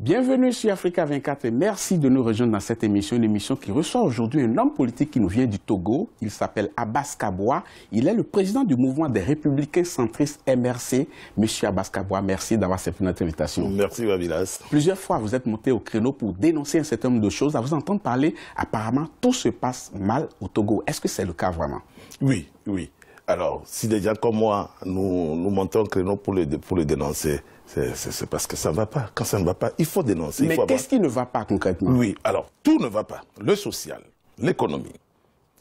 Bienvenue sur Africa 24 et merci de nous rejoindre dans cette émission, une émission qui reçoit aujourd'hui un homme politique qui nous vient du Togo. Il s'appelle Abbas Kabwa. Il est le président du mouvement des Républicains centristes MRC. Monsieur Abbas Kabwa, merci d'avoir accepté notre invitation. Merci, Wabilas. Plusieurs fois, vous êtes monté au créneau pour dénoncer un certain nombre de choses. À vous entendre parler, apparemment, tout se passe mal au Togo. Est-ce que c'est le cas vraiment? Oui, oui. Alors, si des gens comme moi, nous montons au créneau pour le dénoncer, c'est parce que ça ne va pas. Quand ça ne va pas, il faut dénoncer. Mais qu'est-ce qui ne va pas concrètement? Oui, alors, tout ne va pas. Le social, l'économie,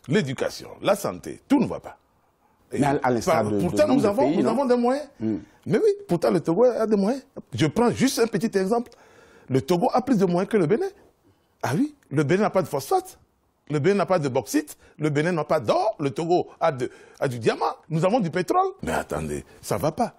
l'éducation, la santé, tout ne va pas. Mais à l'instar de pourtant, nous avons des moyens. Mais oui, pourtant, le Togo a des moyens. Je prends juste un petit exemple. Le Togo a plus de moyens que le Bénin. Ah oui, le Bénin n'a pas de phosphate. Le Bénin n'a pas de bauxite, le Bénin n'a pas d'or, le Togo a du diamant, nous avons du pétrole. Mais attendez, ça ne va pas.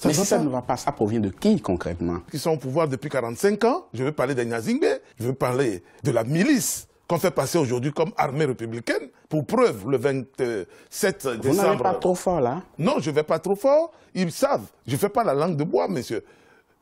Mais si ça ne va pas, ça provient de qui concrètement? Qui sont au pouvoir depuis 45 ans. Je veux parler des Nyazingbe, je veux parler de la milice qu'on fait passer aujourd'hui comme armée républicaine. Pour preuve, le 27 décembre... Vous n'allez pas trop fort là? Non, je ne vais pas trop fort. Ils savent. Je ne fais pas la langue de bois, monsieur.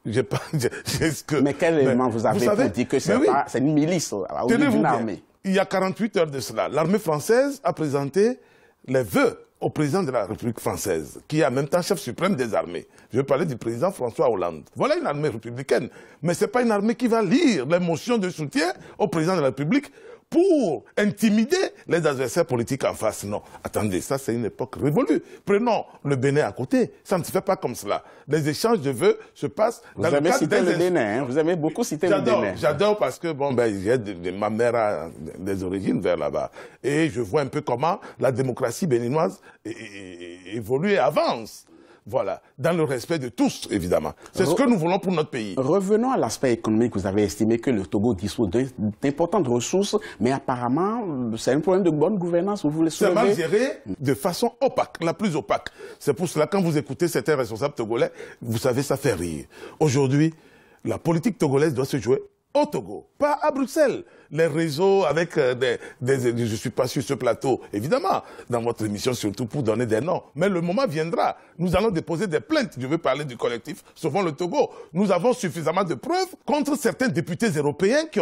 Mais quel élément vous avez pour dire que c'est une milice au lieu d'une armée? Il y a 48 heures de cela, l'armée française a présenté les vœux au président de la République française, qui est en même temps chef suprême des armées. Je veux parler du président François Hollande. Voilà une armée républicaine. Mais ce n'est pas une armée qui va lire les motions de soutien au président de la République pour intimider les adversaires politiques en face. Non, attendez, ça c'est une époque révolue. Prenons le Bénin à côté, ça ne se fait pas comme cela. Les échanges de vœux se passent dans le cadre des... Vous avez cité le Bénin, hein? Vous avez beaucoup cité le Bénin. J'adore parce que ma mère a des origines vers là-bas. Et je vois un peu comment la démocratie béninoise évolue et avance. Voilà, dans le respect de tous, évidemment. C'est ce que nous voulons pour notre pays. Revenons à l'aspect économique. Vous avez estimé que le Togo dispose d'importantes ressources, mais apparemment, c'est un problème de bonne gouvernance, vous voulez soulever? C'est mal géré de façon opaque, la plus opaque. C'est pour cela, quand vous écoutez certains responsables togolais, vous savez, ça fait rire. Aujourd'hui, la politique togolaise doit se jouer au Togo, pas à Bruxelles. Les réseaux avec je ne suis pas sur ce plateau, évidemment, dans votre émission, surtout pour donner des noms. Mais le moment viendra. Nous allons déposer des plaintes. Je veux parler du collectif Sauvons le Togo. Nous avons suffisamment de preuves contre certains députés européens qui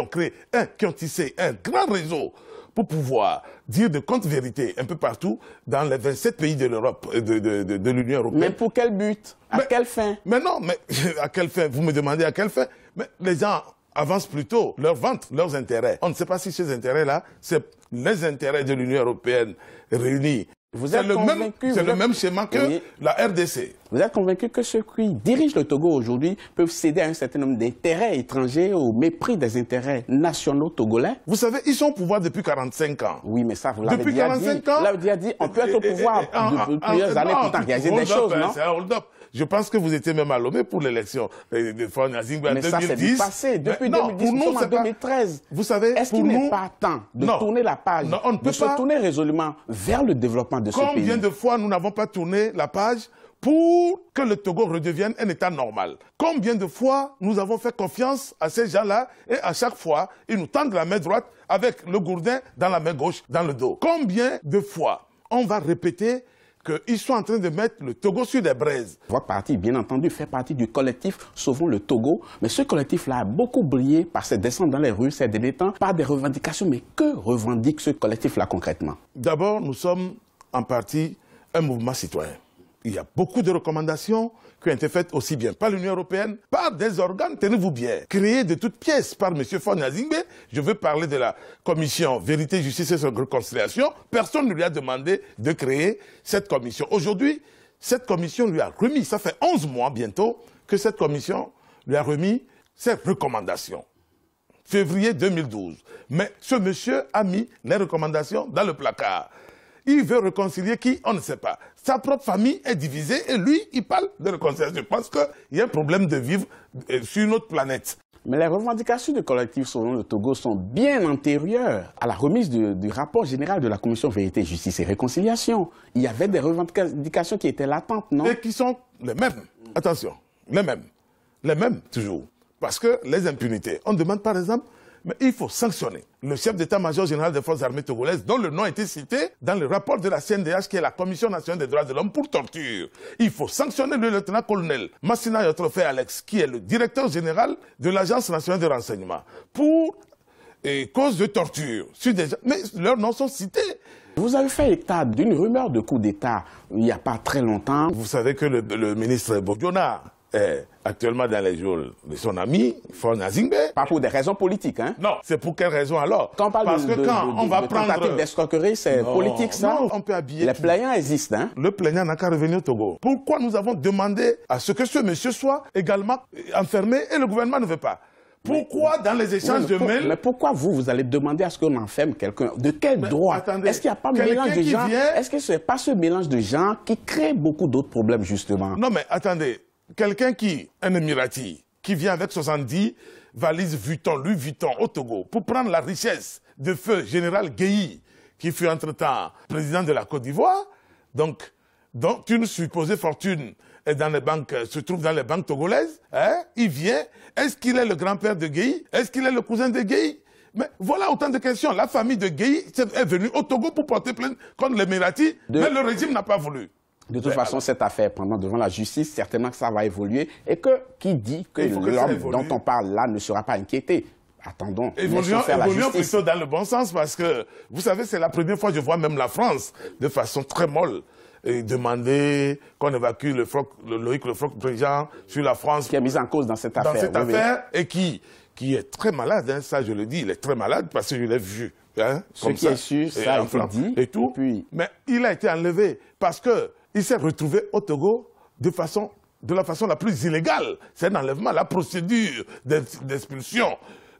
ont tissé un grand réseau pour pouvoir dire de contre-vérité un peu partout dans les 27 pays de l'Europe, de l'Union européenne. Mais pour quel but? À quelle fin? Mais non, mais à quelle fin? Vous me demandez à quelle fin? Mais les gens avancent plutôt leurs ventes, leurs intérêts. On ne sait pas si ces intérêts-là, c'est les intérêts de l'Union européenne réunis. C'est le même schéma que la RDC. Vous êtes convaincu que ceux qui dirigent le Togo aujourd'hui peuvent céder à un certain nombre d'intérêts étrangers au mépris des intérêts nationaux togolais? Vous savez, ils sont au pouvoir depuis 45 ans. Oui, mais ça, vous l'avez déjà dit. Vous l'avez déjà dit, on peut être au pouvoir depuis plusieurs années pour réaliser des choses, non? C'est un hold-up. Je pense que vous étiez même à Lomé pour l'élection de Faure Gnassingbé en 2010. Mais ça, c'est du passé. Depuis 2010, nous sommes en 2013. Vous savez, est-ce qu'il n'est pas temps de tourner la page, de se tourner résolument vers le développement de ce pays? Combien de fois nous n'avons pas tourné la page pour que le Togo redevienne un État normal? Combien de fois nous avons fait confiance à ces gens-là et à chaque fois, ils nous tendent la main droite avec le gourdin dans la main gauche, dans le dos? Combien de fois on va répéter qu'ils sont en train de mettre le Togo sur des braises? Votre parti, bien entendu, fait partie du collectif Sauvons le Togo. Mais ce collectif-là a beaucoup brillé par ses descentes dans les rues ces derniers temps, par des revendications. Mais que revendique ce collectif-là concrètement? D'abord, nous sommes en partie un mouvement citoyen. Il y a beaucoup de recommandations qui ont été faites aussi bien par l'Union européenne, par des organes, tenez-vous bien, créés de toutes pièces par M. Faure Gnassingbé. Je veux parler de la commission Vérité, Justice et Réconciliation. Personne ne lui a demandé de créer cette commission. Aujourd'hui, cette commission lui a remis, ça fait 11 mois bientôt, que cette commission lui a remis ses recommandations. Février 2012. Mais ce monsieur a mis les recommandations dans le placard. Il veut réconcilier qui? On ne sait pas. Sa propre famille est divisée et lui, il parle de réconciliation. Je pense qu'il y a un problème de vivre sur une autre planète. Mais les revendications du collectif Sauvons le Togo sont bien antérieures à la remise du rapport général de la Commission Vérité, Justice et Réconciliation. Il y avait des revendications qui étaient latentes, non? Et qui sont les mêmes. Attention, les mêmes. Les mêmes, toujours. Parce que les impunités. On demande par exemple Mais il faut sanctionner le chef d'état-major général des forces armées togolaises, dont le nom a été cité dans le rapport de la CNDH, qui est la Commission nationale des droits de l'homme pour torture. Il faut sanctionner le lieutenant-colonel Massina Yotrofe Alex, qui est le directeur général de l'Agence nationale de renseignement, pour cause de torture. Mais leurs noms sont cités. Vous avez fait état d'une rumeur de coup d'État il n'y a pas très longtemps. Vous savez que le ministre Bourdiona est actuellement dans les jours de son ami, Faure Gnassingbé. Pas pour des raisons politiques, hein? Non, c'est pour quelle raison alors? Quand on parle Parce que quand on va prendre... tentative d'escroquerie, c'est politique, ça? Non, on peut habiller... Les plaignants existent, hein? Le plaignant n'a qu'à revenir au Togo. Pourquoi nous avons demandé à ce que ce monsieur soit également enfermé et le gouvernement ne veut pas? Pourquoi dans les échanges de mails... Mais pourquoi vous allez demander à ce qu'on enferme quelqu'un? De quel droit? Est-ce qu'il n'y a pas mélange de gens? Est-ce que ce n'est pas ce mélange de gens qui crée beaucoup d'autres problèmes, justement? Non, mais attendez. Quelqu'un un Émirati, qui vient avec 70 valises Vuitton, Louis Vuitton au Togo, pour prendre la richesse de feu général Guéhi, qui fut entre-temps président de la Côte d'Ivoire, donc une supposée fortune est dans les banques, se trouve dans les banques togolaises, hein? Il vient, est-ce qu'il est le grand-père de Guéhi? Est-ce qu'il est le cousin de Guéhi? Mais voilà autant de questions. La famille de Guéhi est venue au Togo pour porter plainte contre l'Émirati, mais le régime n'a pas voulu. De toute façon, cette affaire, pendant devant la justice, certainement que ça va évoluer. Et qui dit que l'homme dont on parle là ne sera pas inquiété? Attendons. Évoluons plutôt dans le bon sens, parce que, vous savez, c'est la première fois que je vois même la France, de façon très molle, demander qu'on évacue Loïc Le Floch-Préjean sur la France. Qui est mis en cause dans cette affaire. Dans cette affaire, et qui est très malade, hein, ça je le dis, il est très malade, parce que je l'ai vu. Hein, ce qui est sûr, ça a été dit. Et tout. Mais il a été enlevé parce qu'il s'est retrouvé au Togo de la façon la plus illégale. C'est un enlèvement. La procédure d'expulsion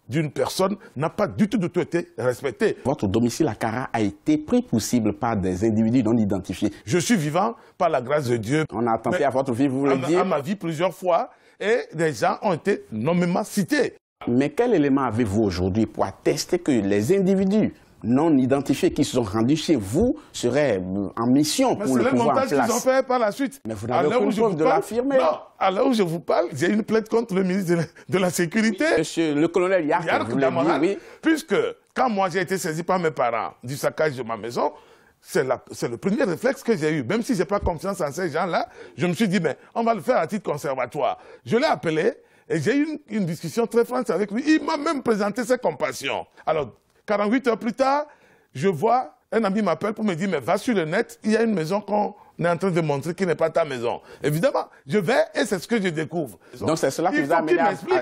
d'une personne n'a pas du tout été respectée. Votre domicile à Kara a été pris pour cible par des individus non identifiés. Je suis vivant par la grâce de Dieu. On a attenté à votre vie, vous voulez dire? À ma vie plusieurs fois, et des gens ont été nommément cités. Mais quel élément avez-vous aujourd'hui pour attester que les individus non identifiés qui se sont rendus chez vous seraient en mission pour le pouvoir en place? C'est le montage qu'ils ont fait par la suite. Mais vous n'avez aucune preuve de l'affirmer. Non, à l'heure où je vous parle, j'ai une plainte contre le ministre de la Sécurité. Monsieur le colonel Yark, vous l'avez dit, oui. Puisque quand moi j'ai été saisi par mes parents du saccage de ma maison, c'est le premier réflexe que j'ai eu. Même si je n'ai pas confiance en ces gens-là, je me suis dit, mais on va le faire à titre conservatoire. Je l'ai appelé et j'ai eu une discussion très franche avec lui. Il m'a même présenté ses compassions. Alors, 48 heures plus tard, je vois, un ami m'appelle pour me dire, mais va sur le net, il y a une maison qu'on est en train de montrer qui n'est pas ta maison. Évidemment, je vais et c'est ce que je découvre. Donc c'est cela qui vous a amené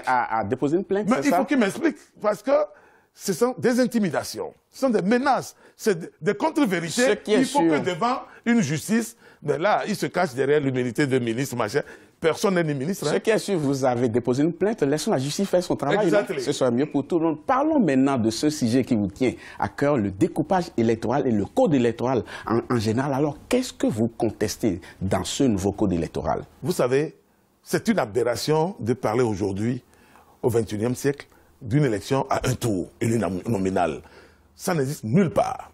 à déposer une plainte, mais il faut qu'il m'explique, parce que ce sont des intimidations, ce sont des menaces, c'est des contre-vérités. Il faut que devant une justice, mais là, il se cache derrière l'humilité de ministre, machin. Personne n'est ni ministre. Ce qui est sûr, vous avez déposé une plainte, laissons la justice faire son travail. Ce sera mieux pour tout le monde. Parlons maintenant de ce sujet qui vous tient à cœur, le découpage électoral et le code électoral en général. Alors, qu'est-ce que vous contestez dans ce nouveau code électoral? Vous savez, c'est une aberration de parler aujourd'hui, au XXIe siècle, d'une élection à un tour, uninominale. Ça n'existe nulle part.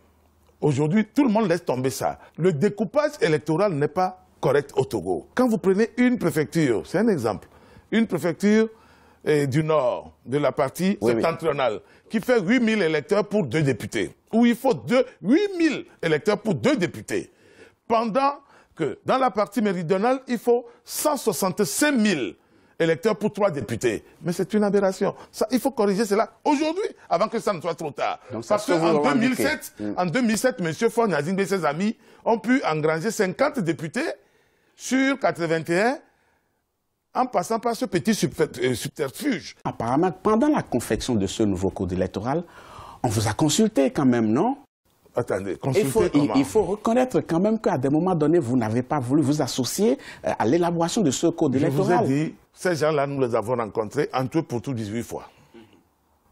Aujourd'hui, tout le monde laisse tomber ça. Le découpage électoral n'est pas correct au Togo. Quand vous prenez une préfecture, c'est un exemple, une préfecture du nord, de la partie septentrionale, qui fait 8000 électeurs pour 2 députés, où il faut 8000 électeurs pour 2 députés, pendant que dans la partie méridionale, il faut 165 000 électeurs pour 3 députés. Mais c'est une aberration. Ça, il faut corriger cela aujourd'hui, avant que ça ne soit trop tard. Donc, parce qu'en 2007, M. Faure Gnassingbé et ses amis ont pu engranger 50 députés sur 81, en passant par ce petit subterfuge. Apparemment, pendant la confection de ce nouveau code électoral, on vous a consulté quand même, non? Attendez, consulter comment? Il faut reconnaître quand même qu'à des moments donnés, vous n'avez pas voulu vous associer à l'élaboration de ce code électoral. Je vous ai dit, ces gens-là, nous les avons rencontrés en tout pour tout 18 fois.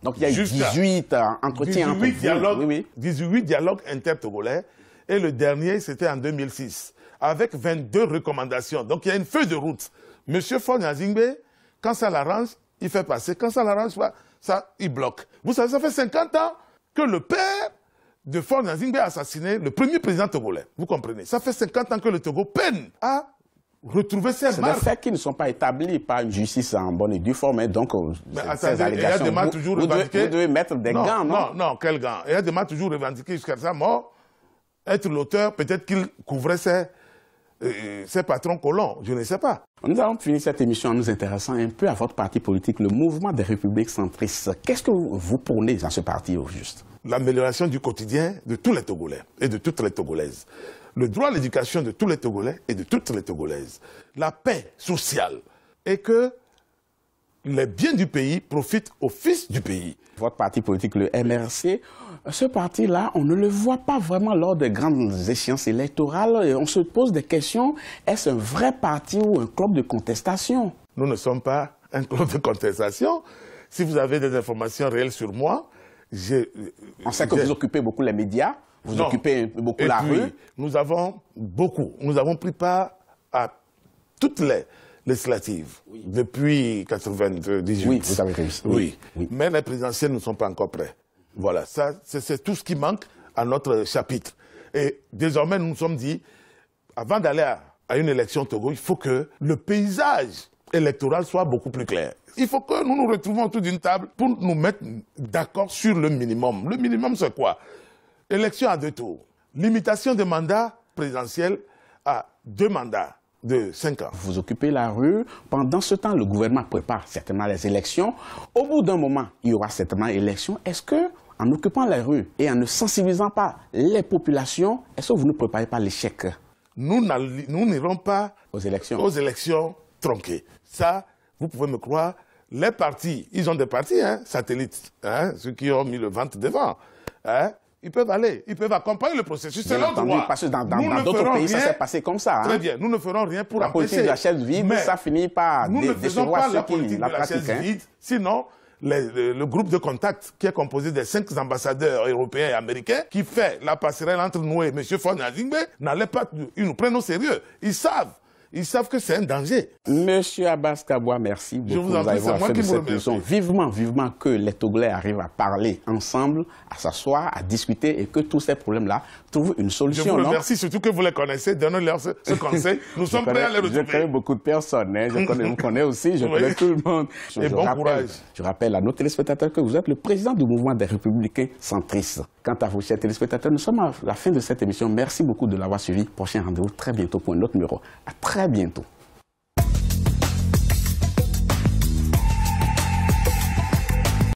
Donc il y a eu 18 entretiens entre vous. 18 dialogues intertogolais, et le dernier, c'était en 2006. Avec 22 recommandations. Donc, il y a une feuille de route. Monsieur Faure Gnassingbé, quand ça l'arrange, il fait passer. Quand ça l'arrange pas, ça, il bloque. Vous savez, ça fait 50 ans que le père de Faure Gnassingbé a assassiné le premier président togolais. Vous comprenez? Ça fait 50 ans que le Togo peine à retrouver ces C'est marques. des faits qui ne sont pas établis par une justice en bonne et due forme. Donc, Mais ces attendez, allégations, Yadema a toujours revendiqué... vous devez mettre des gants, non? Non, quel gants? Yadema a toujours revendiqué jusqu'à sa mort être l'auteur, peut-être qu'il couvrait ses patrons colons, je ne sais pas. Nous allons finir cette émission en nous intéressant un peu à votre parti politique, le Mouvement des Républiques centristes. Qu'est-ce que vous prônez dans ce parti, au juste? L'amélioration du quotidien de tous les Togolais et de toutes les Togolaises. Le droit à l'éducation de tous les Togolais et de toutes les Togolaises. La paix sociale. Et que les biens du pays profitent aux fils du pays. Votre parti politique, le MRC, ce parti-là, on ne le voit pas vraiment lors de grandes échéances électorales. Et on se pose des questions. Est-ce un vrai parti ou un club de contestation? Nous ne sommes pas un club de contestation. Si vous avez des informations réelles sur moi, on sait que vous occupez beaucoup les médias, vous occupez beaucoup la rue. Nous avons pris part à toutes les législatives depuis 1998. Oui, vous avez réussi. Oui. Mais les présidentielles ne sont pas encore prêtes. Voilà, ça, c'est tout ce qui manque à notre chapitre. Et désormais, nous nous sommes dit, avant d'aller à une élection au Togo, il faut que le paysage électoral soit beaucoup plus clair. Il faut que nous nous retrouvions autour d'une table pour nous mettre d'accord sur le minimum. Le minimum, c'est quoi? Élection à 2 tours. Limitation des mandats présidentiels à 2 mandats de 5 ans. Vous occupez la rue. Pendant ce temps, le gouvernement prépare certainement les élections. Au bout d'un moment, il y aura certainement élections. Est-ce que, en occupant la rue et en ne sensibilisant pas les populations, est-ce que vous ne préparez pas l'échec? Nous n'irons pas aux élections tronquées. Ça, vous pouvez me croire, les partis, ils ont des partis, satellites, ceux qui ont mis le ventre devant. Ils peuvent aller, ils peuvent accompagner le processus. C'est leur droit. Parce que dans d'autres pays, ça s'est passé comme ça. Très bien, nous ne ferons rien pour la politique de la chaise vide, mais ça finit par nous ne faisons pas la politique de la chaise vide, sinon le groupe de contact qui est composé des 5 ambassadeurs européens et américains qui fait la passerelle entre nous et M. Faure-Gnassingbé n'allait pas, ils nous prennent au sérieux. Ils savent que c'est un danger. Monsieur Abbas Kabwa, merci beaucoup. Je vous en prie, c'est moi qui vous remercie. Vivement que les Togolais arrivent à parler ensemble, à s'asseoir, à discuter et que tous ces problèmes-là trouvent une solution. Je vous remercie, surtout que vous les connaissez. Donnez-leur ce conseil. Nous sommes prêts à les retrouver. Je connais beaucoup de personnes. Je vous connais aussi. Je connais tout le monde. Je rappelle à nos téléspectateurs que vous êtes le président du Mouvement des Républicains centristes. Quant à vous, chers téléspectateurs, nous sommes à la fin de cette émission. Merci beaucoup de l'avoir suivi. Prochain rendez-vous très bientôt pour un autre numéro. À très bientôt.